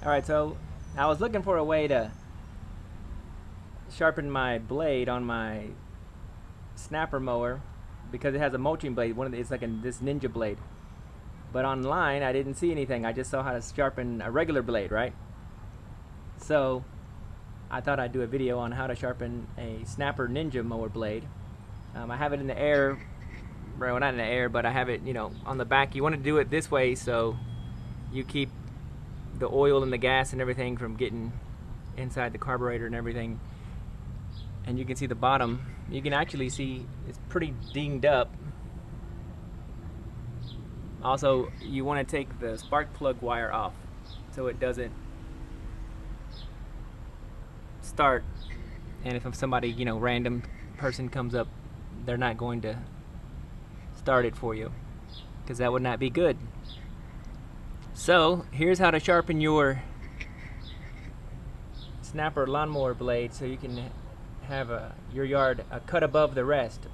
Alright, so I was looking for a way to sharpen my blade on my snapper mower because it has a mulching blade. It's like this ninja blade. But online, I didn't see anything. I just saw how to sharpen a regular blade, right? So I thought I'd do a video on how to sharpen a snapper ninja mower blade. I have it in the air, well, not in the air, but I have it, on the back. You want to do it this way so you keep the oil and the gas and everything from getting inside the carburetor and everything. And you can see the bottom. You can actually see it's pretty dinged up. Also, you want to take the spark plug wire off so it doesn't start, and if somebody, random person comes up, they're not going to start it for you, because that would not be good. So here's how to sharpen your snapper lawnmower blade so you can have your yard a cut above the rest.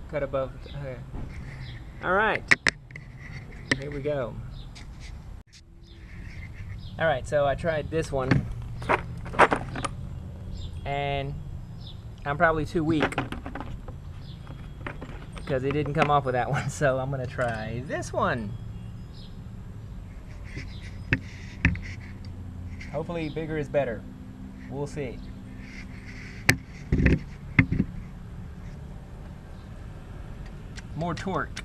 Cut above. Okay. All right, here we go. All right, so I tried this one, and I'm probably too weak because it didn't come off with that one, so I'm gonna try this one. Hopefully bigger is better. We'll see. More torque.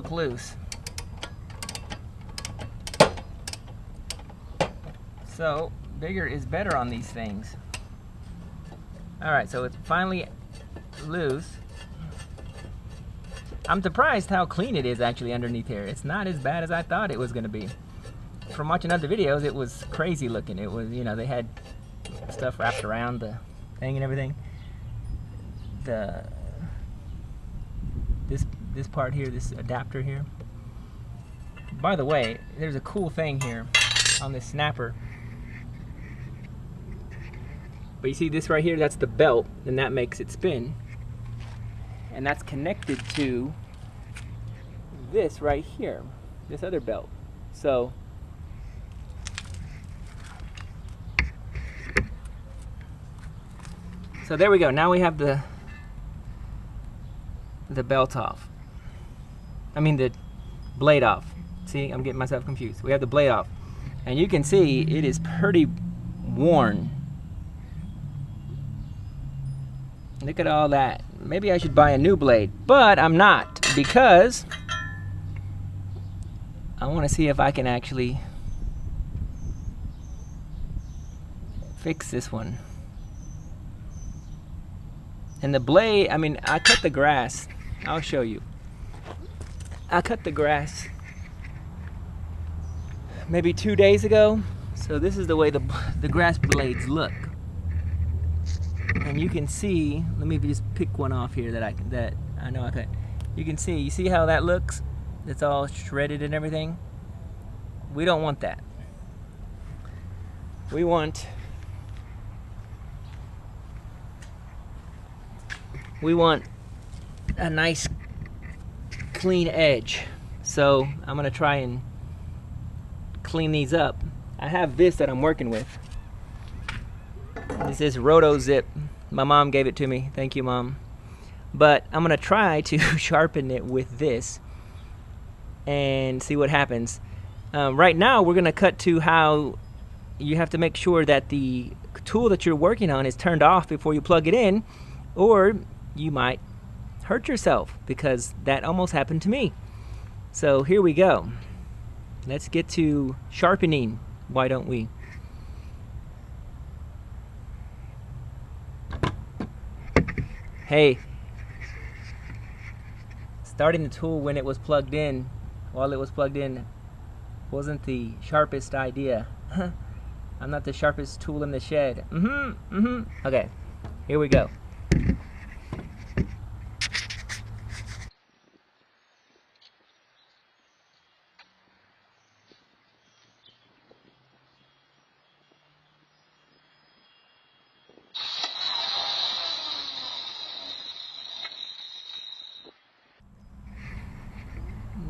Broke loose. So bigger is better on these things. Alright, so it's finally loose. I'm surprised how clean it is actually underneath here. It's not as bad as I thought it was going to be. From watching other videos, it was crazy looking. It was, they had stuff wrapped around the thing and everything. This part here, this adapter here. By the way, there's a cool thing here on this snapper. But you see this right here, that's the belt, and that makes it spin. And that's connected to this right here, this other belt. So there we go. Now we have the belt off. I mean the blade off. See, I'm getting myself confused. We have the blade off. And you can see it is pretty worn. Look at all that. Maybe I should buy a new blade, but I'm not, because I want to see if I can actually fix this one. And the blade, I mean, I cut the grass. I'll show you. I cut the grass maybe 2 days ago. So this is the way the grass blades look. And you can see, let me just pick one off here that I know I cut. You see how that looks? It's all shredded and everything. We don't want that. We want a nice clean edge. So I'm gonna try and clean these up. I have this that I'm working with. This is Roto Zip. My mom gave it to me. Thank you, Mom. But I'm gonna try to sharpen it with this and see what happens. Right now we're gonna cut to how you have to make sure that the tool that you're working on is turned off before you plug it in, or you might hurt yourself, because that almost happened to me. So here we go. Let's get to sharpening. Why don't we? Hey, starting the tool when it was plugged in, while it was plugged in, wasn't the sharpest idea. I'm not the sharpest tool in the shed. Okay, here we go.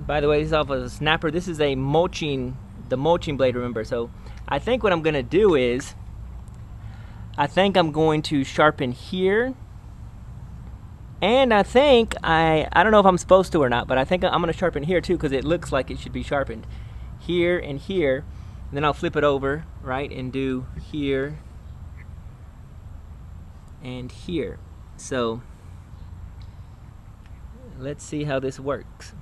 By the way, this is off of a snapper. This is a mulching, the mulching blade, remember. So I think what I'm gonna do is, I think I'm going to sharpen here. And I think, I don't know if I'm supposed to or not, but I think I'm gonna sharpen here too, because it looks like it should be sharpened. Here and here. And then I'll flip it over, right, and do here and here. So let's see how this works.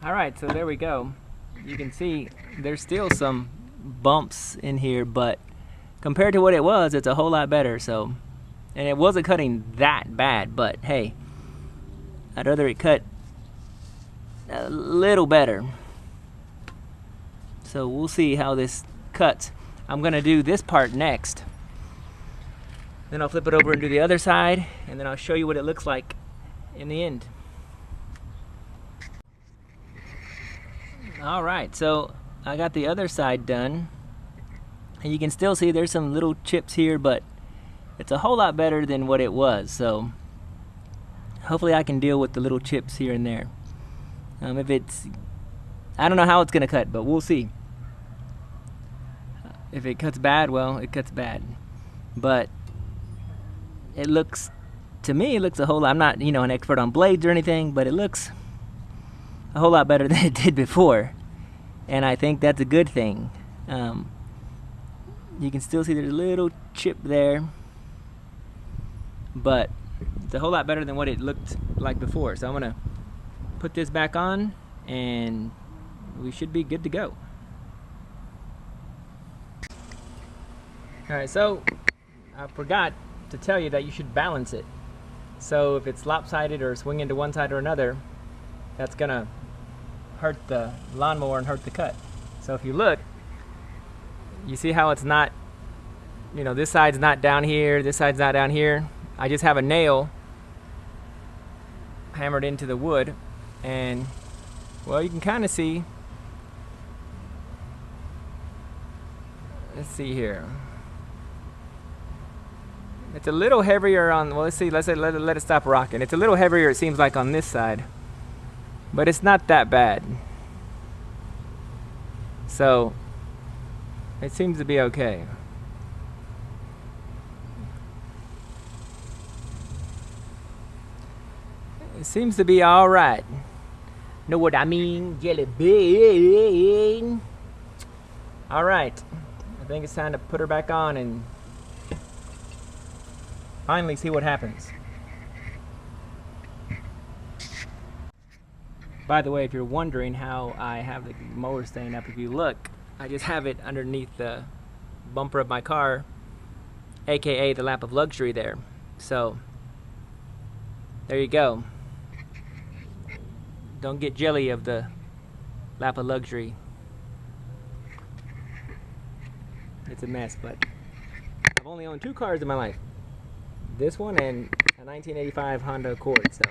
Alright, so there we go. You can see there's still some bumps in here, but compared to what it was, it's a whole lot better. So, and it wasn't cutting that bad, but hey, I'd rather it cut a little better. So we'll see how this cuts. I'm gonna do this part next. Then I'll flip it over and do the other side, and then I'll show you what it looks like in the end. Alright, so I got the other side done, and you can still see there's some little chips here, but it's a whole lot better than what it was. So hopefully I can deal with the little chips here and there. If it's, I don't know how it's gonna cut, but we'll see. If it cuts bad, well, it cuts bad. But it looks, to me, it looks a whole lot, I'm not, you know, an expert on blades or anything, but it looks a whole lot better than it did before. And I think that's a good thing. You can still see there's a little chip there, but it's a whole lot better than what it looked like before. So I'm gonna put this back on and we should be good to go. Alright, so I forgot to tell you that you should balance it. So if it's lopsided or swinging to one side or another, that's gonna hurt the lawnmower and hurt the cut. So if you look, you see how it's not, you know, this side's not down here, this side's not down here. I just have a nail hammered into the wood, and well, you can kind of see, let's see here, It's a little heavier on, well, let's see, let it stop rocking. It's a little heavier, it seems like, on this side, but it's not that bad. So it seems to be okay. It seems to be all right. Know what I mean, jelly bean? All right, I think it's time to put her back on and finally see what happens. By the way, if you're wondering how I have the mower staying up, if you look, I just have it underneath the bumper of my car, aka the lap of luxury there. So there you go. Don't get jelly of the lap of luxury. It's a mess, but I've only owned 2 cars in my life. This one and a 1985 Honda Accord, so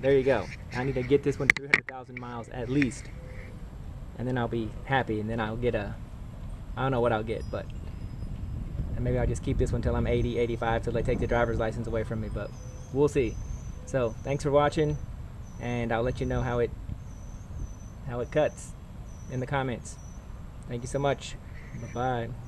there you go. I need to get this one to 300,000 miles at least, and then I'll be happy, and then I'll get a, I don't know what I'll get, but and maybe I'll just keep this one till I'm 80, 85 till they take the driver's license away from me, but we'll see. So thanks for watching, and I'll let you know how it cuts in the comments. Thank you so much. Bye-bye.